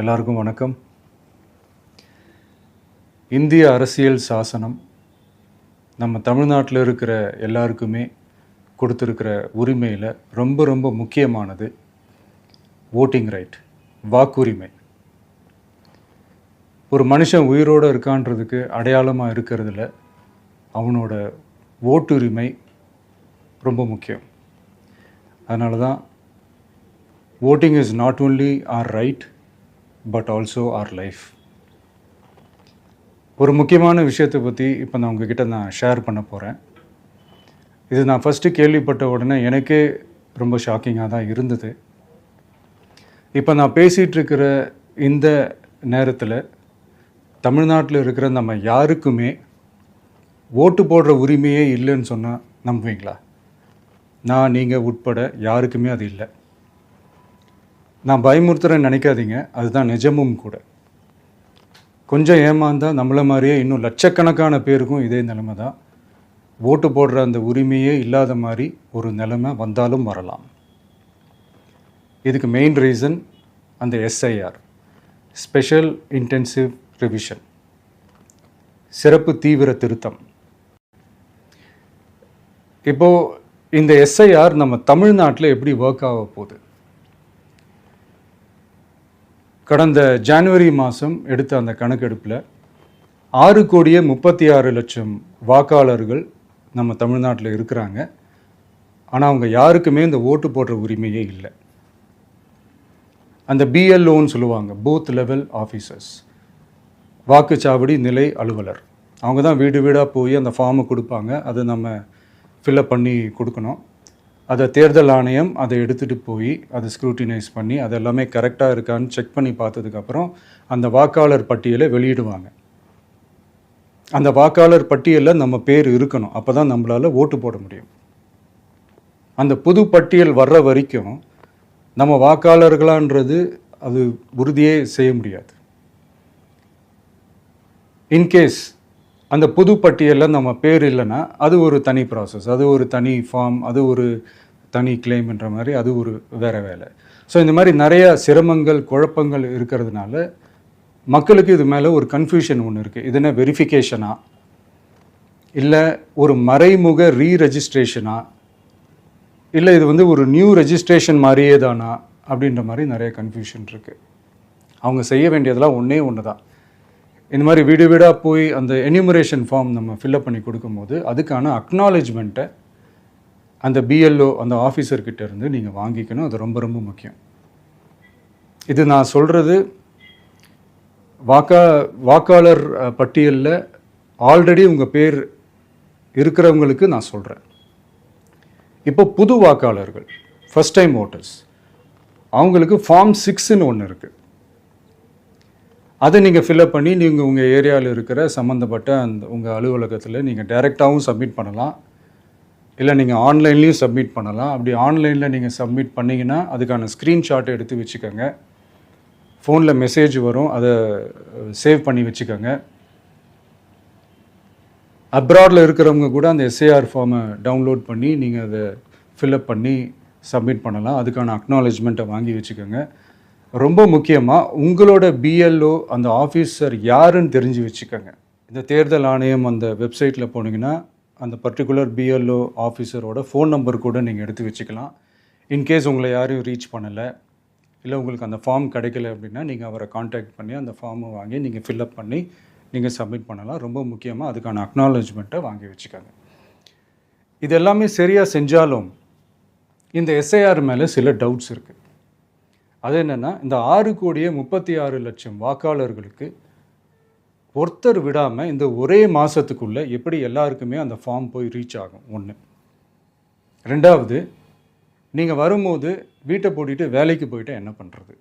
எல்லாருக்கும் வணக்கம். இந்திய அரசியல் சாசனம் நம்ம தமிழ்நாட்டில் இருக்கிற எல்லாருக்குமே கொடுத்துருக்கிற உரிமையில் ரொம்ப ரொம்ப முக்கியமானது ஓட்டிங் ரைட், வாக்குரிமை. ஒரு மனுஷன் உயிரோடு இருக்கான்றதுக்கு அடையாளமாக இருக்கிறதுல அவனோட ஓட்டுரிமை ரொம்ப முக்கியம். அதனால தான் voting is not only our right but also our life. ஒரு முக்கியமான விஷயத்தை பற்றி இப்போ நான் உங்ககிட்ட ஷேர் பண்ண போகிறேன். இது நான் ஃபஸ்ட்டு கேள்விப்பட்ட உடனே எனக்கே ரொம்ப ஷாக்கிங்காக தான் இருந்தது. இப்போ நான் பேசிகிட்டு இருக்கிற இந்த நேரத்தில் தமிழ்நாட்டில் இருக்கிற நம்ம யாருக்குமே ஓட்டு போடுற உரிமையே இல்லைன்னு சொன்னால் நம்புவீங்களா? நான் நீங்கள் உட்பட யாருக்குமே அது இல்லை. நான் பயமுறுத்துறேன்னு நினைக்காதீங்க, அதுதான் நிஜமும் கூட. கொஞ்சம் ஏமாந்தால் நம்மளை மாதிரியே இன்னும் லட்சக்கணக்கான பேருக்கும் இதே நிலைமை தான். ஓட்டு போடுற அந்த உரிமையே இல்லாத மாதிரி ஒரு நிலைமை வந்தாலும் வரலாம். இதுக்கு மெயின் ரீசன் அந்த எஸ்ஐஆர், ஸ்பெஷல் இன்டென்சிவ் ரிவிஷன், சிறப்பு தீவிர திருத்தம். இப்போது இந்த எஸ்ஐஆர் நம்ம தமிழ்நாட்டில் எப்படி ஒர்க் ஆக போகுது? கடந்த ஜனவரி மாதம் எடுத்த அந்த கணக்கெடுப்பில் 6,36,00,000 வாக்காளர்கள் நம்ம தமிழ்நாட்டில் இருக்கிறாங்க. ஆனால் அவங்க யாருக்குமே இந்த ஓட்டு போடுற உரிமையே இல்லை. அந்த பிஎல்ஓன்னு சொல்லுவாங்க, பூத் லெவல் ஆஃபீஸர்ஸ், வாக்குச்சாவடி நிலை அலுவலர். அவங்க தான் வீடு வீடாக போய் அந்த ஃபார்மை கொடுப்பாங்க. அதை நம்ம ஃபில்அப் பண்ணி கொடுக்கணும். அதை தேர்தல் ஆணையம் அதை எடுத்துகிட்டு போய் அதை ஸ்க்ரூட்டினைஸ் பண்ணி அது எல்லாமே கரெக்டாக இருக்கான்னு செக் பண்ணி பார்த்ததுக்கப்புறம் அந்த வாக்காளர் பட்டியலை வெளியிடுவாங்க. அந்த வாக்காளர் பட்டியலில் நம்ம பேர் இருக்கணும், அப்போ தான் நம்மளால் ஓட்டு போட முடியும். அந்த புது பட்டியல் வர்ற வரைக்கும் நம்ம வாக்காளர்களான்றது அது உறுதியே செய்ய முடியாது. இன்கேஸ் அந்த புது பட்டியலில் நம்ம பேர் இல்லைன்னா அது ஒரு தனி ப்ராசஸ், அது ஒரு தனி ஃபார்ம், அது ஒரு தனி கிளைம்ன்ற மாதிரி அது ஒரு வேறு வேலை. ஸோ இந்த மாதிரி நிறையா சிரமங்கள் குழப்பங்கள் இருக்கிறதுனால மக்களுக்கு இது மேலே ஒரு கன்ஃபியூஷன் ஒன்று இருக்குது. இது என்ன வெரிஃபிகேஷனா இல்லை ஒரு மறைமுக ரீரெஜிஸ்ட்ரேஷனா இல்லை இது ஒரு நியூ ரெஜிஸ்ட்ரேஷன் மாதிரியே தானா அப்படின்ற மாதிரி நிறைய கன்ஃபியூஷன் இருக்குது. அவங்க செய்ய வேண்டியதெல்லாம் ஒன்று தான். இந்த மாதிரி வீடு வீடாக போய் அந்த என்யூமரேஷன் ஃபார்ம் நம்ம ஃபில்அப் பண்ணி கொடுக்கும்போது அதுக்கான அக்னாலேஜ்மெண்ட்டை அந்த பிஎல்ஓ அந்த ஆஃபீஸர்கிட்ட இருந்து நீங்கள் வாங்கிக்கணும். அது ரொம்ப ரொம்ப முக்கியம். இது நான் சொல்கிறது வாக்காளர் பட்டியலில் ஆல்ரெடி உங்கள் பேர் இருக்கிறவங்களுக்கு நான் சொல்கிறேன். இப்போ புது வாக்காளர்கள், ஃபஸ்ட் டைம் ஓட்டர்ஸ், அவங்களுக்கு ஃபார்ம் 6ன்னு ஒன்று இருக்குது. அதை நீங்கள் ஃபில்அப் பண்ணி நீங்கள் உங்கள் ஏரியாவில் இருக்கிற சம்மந்தப்பட்ட அந்த உங்கள் அலுவலகத்தில் நீங்கள் டைரெக்டாகவும் சப்மிட் பண்ணலாம், இல்லை நீங்கள் ஆன்லைன்லேயும் சப்மிட் பண்ணலாம். அப்படி ஆன்லைனில் நீங்கள் சப்மிட் பண்ணிங்கன்னா அதுக்கான ஸ்க்ரீன்ஷாட்டை எடுத்து வச்சுக்கோங்க. ஃபோனில் மெசேஜ் வரும், அதை சேவ் பண்ணி வச்சுக்கோங்க. அப்ராடில் இருக்கிறவங்க கூட அந்த எஸ்ஐஆர் ஃபார்மை டவுன்லோட் பண்ணி நீங்கள் அதை ஃபில்அப் பண்ணி சப்மிட் பண்ணலாம். அதுக்கான அக்னாலேஜ்மெண்ட்டை வாங்கி வச்சுக்கோங்க. ரொம்ப முக்கியமாக உங்களோட பிஎல்ஓ அந்த ஆஃபீஸர் யாருன்னு தெரிஞ்சு வச்சுக்கோங்க. இந்த தேர்தல் ஆணையம் அந்த வெப்சைட்டில் போனீங்கன்னா அந்த பர்டிகுலர் பிஎல்ஓ ஆஃபீஸரோட ஃபோன் நம்பர் கூட நீங்கள் எடுத்து வச்சுக்கலாம். இன்கேஸ் உங்களை யாரையும் ரீச் பண்ணலை, இல்லை உங்களுக்கு அந்த ஃபார்ம் கிடைக்கல அப்படின்னா நீங்கள் அவரை காண்டாக்ட் பண்ணி அந்த ஃபார்மை வாங்கி நீங்கள் ஃபில்அப் பண்ணி நீங்கள் சப்மிட் பண்ணலாம். ரொம்ப முக்கியமாக அதுக்கான அக்னாலேஜ்மெண்ட்டை வாங்கி வச்சுக்கோங்க. இது எல்லாமே சரியாக செஞ்சாலும் இந்த எஸ்ஐஆர் மேலே சில டவுட்ஸ் இருக்குது. அது என்னென்னா, இந்த 6,36,00,000 வாக்காளர்களுக்கு ஒருத்தர் விடாமல் இந்த ஒரே மாதத்துக்குள்ளே எப்படி எல்லாருக்குமே அந்த ஃபார்ம் போய் ரீச் ஆகும்? ஒன்று. ரெண்டாவது, நீங்கள் வரும்போது வீட்டை பூட்டிட்டு வேலைக்கு போயிட்டு என்ன பண்ணுறது?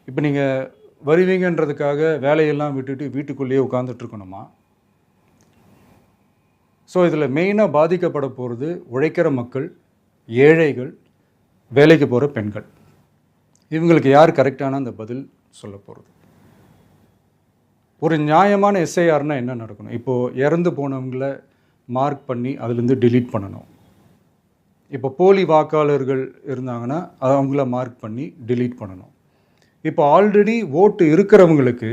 இப்போ நீங்கள் வருவீங்கன்றதுக்காக வேலையெல்லாம் விட்டுட்டு வீட்டுக்குள்ளேயே உட்காந்துட்ருக்கணுமா? ஸோ இதில் மெயினாக பாதிக்கப்பட போகிறது உழைக்கிற மக்கள், ஏழைகள், வேலைக்கு போகிற பெண்கள். இவங்களுக்கு யார் கரெக்டான அந்த பதில் சொல்ல போகிறது? ஒரு நியாயமான எஸ்ஐஆர்னால் என்ன நடக்கணும்? இப்போது இறந்து போனவங்களை மார்க் பண்ணி அதுலேருந்து டிலீட் பண்ணணும். இப்போ போலி வாக்காளர்கள் இருந்தாங்கன்னா அவங்கள மார்க் பண்ணி டிலீட் பண்ணணும். இப்போ ஆல்ரெடி ஓட்டு இருக்கிறவங்களுக்கு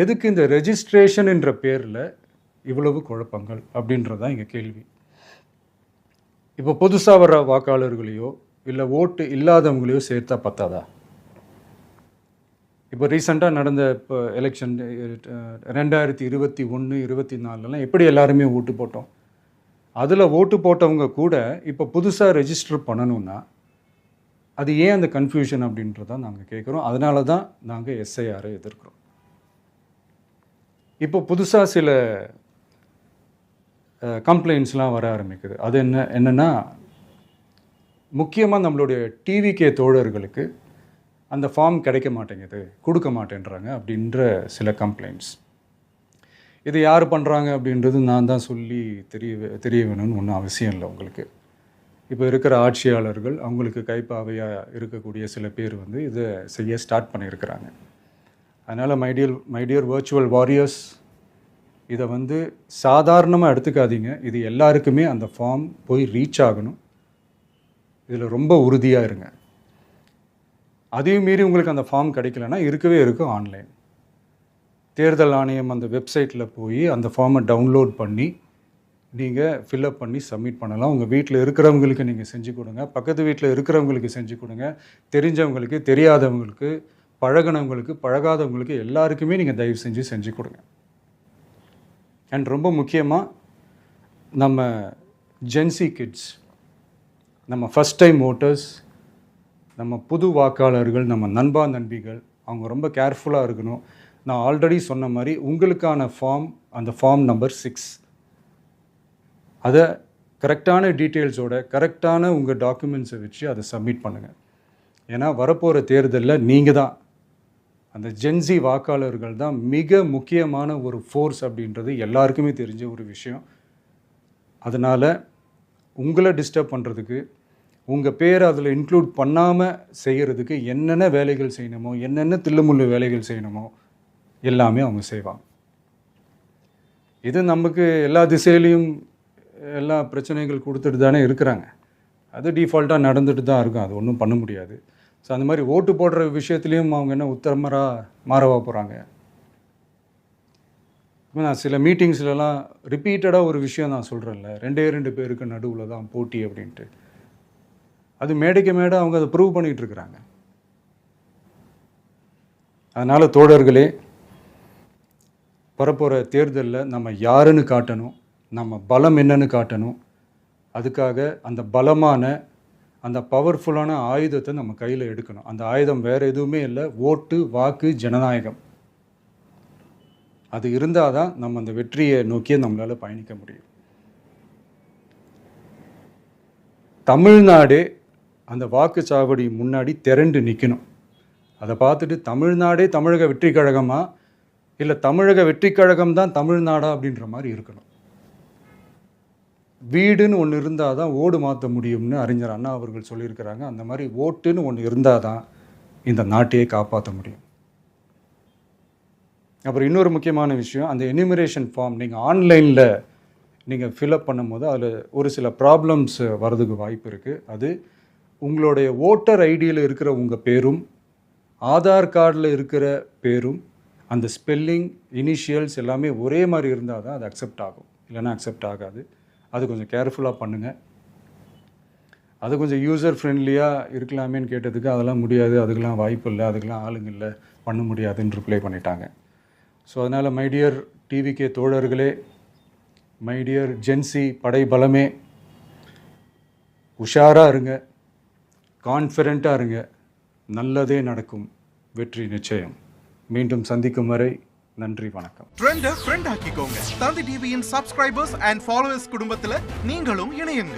எதுக்கு இந்த ரெஜிஸ்ட்ரேஷன் என்ற பேரில் இவ்வளவு குழப்பங்கள் அப்படின்றது தான் எங்கள் கேள்வி. இப்போ புதுசாக வர வாக்காளர்களையோ இல்லை ஓட்டு இல்லாதவங்களையோ சேர்த்தா பத்தாதா? இப்போ ரீசெண்டாக நடந்த இப்போ எலெக்ஷன் 2021, 24 எப்படி எல்லாருமே ஓட்டு போட்டோம்? அதில் ஓட்டு போட்டவங்க கூட இப்போ புதுசாக ரெஜிஸ்டர் பண்ணணும்னா அது ஏன் அந்த கன்ஃபியூஷன் அப்படின்றதான் நாங்கள் கேட்குறோம். அதனால தான் நாங்கள் எஸ்ஐஆரை எதிர்க்கிறோம். இப்போ புதுசாக சில கம்ப்ளைண்ட்ஸ்லாம் வர ஆரம்பிக்குது. அது என்னென்னா முக்கியமாக நம்மளுடைய டிவிகே தோழர்களுக்கு அந்த ஃபார்ம் கிடைக்க மாட்டேங்குது, கொடுக்க மாட்டேன்றாங்க அப்படின்ற சில கம்ப்ளைண்ட்ஸ். இது யார் பண்ணுறாங்க அப்படின்றது நான் தான் சொல்லி தெரிய வேணும்னு ஒன்றும் அவசியம் இல்லை உங்களுக்கு. இப்போ இருக்கிற ஆட்சியாளர்கள் அவங்களுக்கு கைப்பாவையாக இருக்கக்கூடிய சில பேர் வந்து இதை செய்ய ஸ்டார்ட் பண்ணியிருக்கிறாங்க. அதனால் மைடியர் வர்ச்சுவல் வாரியர்ஸ், இதை வந்து சாதாரணமாக எடுத்துக்காதீங்க. இது எல்லாருக்குமே அந்த ஃபார்ம் போய் ரீச் ஆகணும். இதில் ரொம்ப உறுதியாக இருங்க. அதையும் மீறி உங்களுக்கு அந்த ஃபார்ம் கிடைக்கலன்னா இருக்கவே இருக்கும் ஆன்லைன். தேர்தல் ஆணையம் அந்த வெப்சைட்டில் போய் அந்த ஃபார்மை டவுன்லோட் பண்ணி நீங்கள் ஃபில்அப் பண்ணி சப்மிட் பண்ணலாம். உங்கள் வீட்டில் இருக்கிறவங்களுக்கு நீங்கள் செஞ்சு கொடுங்க, பக்கத்து வீட்டில் இருக்கிறவங்களுக்கு செஞ்சு கொடுங்க, தெரிஞ்சவங்களுக்கு, தெரியாதவங்களுக்கு, பழகினவங்களுக்கு, பழகாதவங்களுக்கு எல்லாருக்குமே நீங்கள் தயவு செஞ்சு கொடுங்க. அண்ட் ரொம்ப முக்கியமாக நம்ம ஜென்சி கிட்ஸ், நம்ம ஃபஸ்ட் டைம் ஓட்டர்ஸ், நம்ம புது வாக்காளர்கள், நம்ம நண்பா நண்பிகள், அவங்க ரொம்ப கேர்ஃபுல்லாக இருக்கணும். நான் ஆல்ரெடி சொன்ன மாதிரி உங்களுக்கான ஃபார்ம், அந்த ஃபார்ம் நம்பர் 6, அதை கரெக்டான டீட்டெயில்ஸோட கரெக்டான உங்கள் டாக்குமெண்ட்ஸை வச்சு அதை சப்மிட் பண்ணுங்கள். ஏன்னா வரப்போகிற தேர்தலில் நீங்கள் தான், அந்த ஜென்சி வாக்காளர்கள் தான் மிக முக்கியமான ஒரு ஃபோர்ஸ் அப்படின்றது எல்லாருக்குமே தெரிஞ்ச ஒரு விஷயம். அதனால் உங்களை டிஸ்டர்ப் பண்ணுறதுக்கு, உங்கள் பேரை அதில் இன்க்ளூட் பண்ணாமல் செய்கிறதுக்கு என்னென்ன வேலைகள் செய்யணுமோ, என்னென்ன தில்லுமுள்ளு வேலைகள் செய்யணுமோ எல்லாமே அவங்க செய்வாங்க. இது நமக்கு எல்லா திசையிலையும் எல்லா பிரச்சனைகள் கொடுத்துட்டு தானே இருக்கிறாங்க. அது டிஃபால்ட்டாக நடந்துட்டு தான் இருக்கும், அது ஒன்றும் பண்ண முடியாது. ஸோ அந்த மாதிரி ஓட்டு போடுற விஷயத்துலேயும் அவங்க என்ன உத்தரமராக மாறவா போகிறாங்க? நான் சில மீட்டிங்ஸ்லலாம் ரிப்பீட்டடாக ஒரு விஷயம் நான் சொல்கிறேன்ல, 2 பேருக்கு நடுவில் தான் போட்டி அப்படின்ட்டு. அது மேடைக்கு மேடை அவங்க அதை ப்ரூவ் பண்ணிகிட்ருக்குறாங்க. அதனால் தோழர்களே, வரப்போகிற தேர்தலில் நம்ம யாருன்னு காட்டணும், நம்ம பலம் என்னன்னு காட்டணும். அதுக்காக அந்த பலமான, அந்த பவர்ஃபுல்லான ஆயுதத்தை நம்ம கையில் எடுக்கணும். அந்த ஆயுதம் வேறு எதுவுமே இல்லை, ஓட்டு, வாக்கு, ஜனநாயகம். அது இருந்தால் தான் நம்ம அந்த வெற்றியை நோக்கியே நம்மளால் பயணிக்க முடியும். தமிழ்நாடே அந்த வாக்குச்சாவடி முன்னாடி திரண்டு நிற்கணும். அதை பார்த்துட்டு தமிழ்நாடே தமிழக வெற்றி கழகமா, இல்லை தமிழக வெற்றி கழகம் தான் தமிழ்நாடா அப்படின்ற மாதிரி இருக்கணும். வீடுன்னு ஒன்று இருந்தால் தான் ஓடு மாற்ற முடியும்னு அறிஞர் அண்ணா அவர்கள் சொல்லியிருக்கிறாங்க. அந்த மாதிரி ஓட்டுன்னு ஒன்று இருந்தால் தான் இந்த நாட்டையே காப்பாற்ற முடியும். அப்புறம் இன்னொரு முக்கியமான விஷயம், அந்த எனிமரேஷன் ஃபார்ம் நீங்கள் ஆன்லைனில் நீங்கள் ஃபில்அப் பண்ணும்போது அதில் ஒரு சில ப்ராப்ளம்ஸ் வர்றதுக்கு வாய்ப்பு இருக்குது. அது உங்களுடைய ஓட்டர் ஐடியில் இருக்கிற உங்கள் பேரும், ஆதார் கார்டில் இருக்கிற பேரும், அந்த ஸ்பெல்லிங், இனிஷியல்ஸ் எல்லாமே ஒரே மாதிரி இருந்தால் தான் அது அக்செப்ட் ஆகும், இல்லைன்னா அக்செப்ட் ஆகாது. அது கொஞ்சம் கேர்ஃபுல்லாக பண்ணுங்கள். அது கொஞ்சம் யூசர் ஃப்ரெண்ட்லியாக இருக்கலாமேன்னு கேட்டதுக்கு அதெல்லாம் முடியாது, அதுக்கெலாம் வாய்ப்பு இல்லை, அதுக்கெலாம் ஆளுங்க இல்லை, பண்ண முடியாதுன்னு ரிப்ளை பண்ணிட்டாங்க. ஸோ அதனால் மைடியர் டிவிகே தோழர்களே, மைடியர் ஜென்சி படை பலமே, உஷாராக இருங்க, கான்ஃபிடென்ட்டாக இருங்க, நல்லதே நடக்கும், வெற்றி நிச்சயம். மீண்டும் சந்திக்கும் வரை நன்றி, வணக்கம். ட்ரெண்டை ஃப்ரெண்ட் ஆக்கிக்கோங்க. தந்தி டிவியின் சப்ஸ்கிரைபர்ஸ் அண்ட் ஃபாலோவர்ஸ் குடும்பத்தில் நீங்களும் இணையுங்க.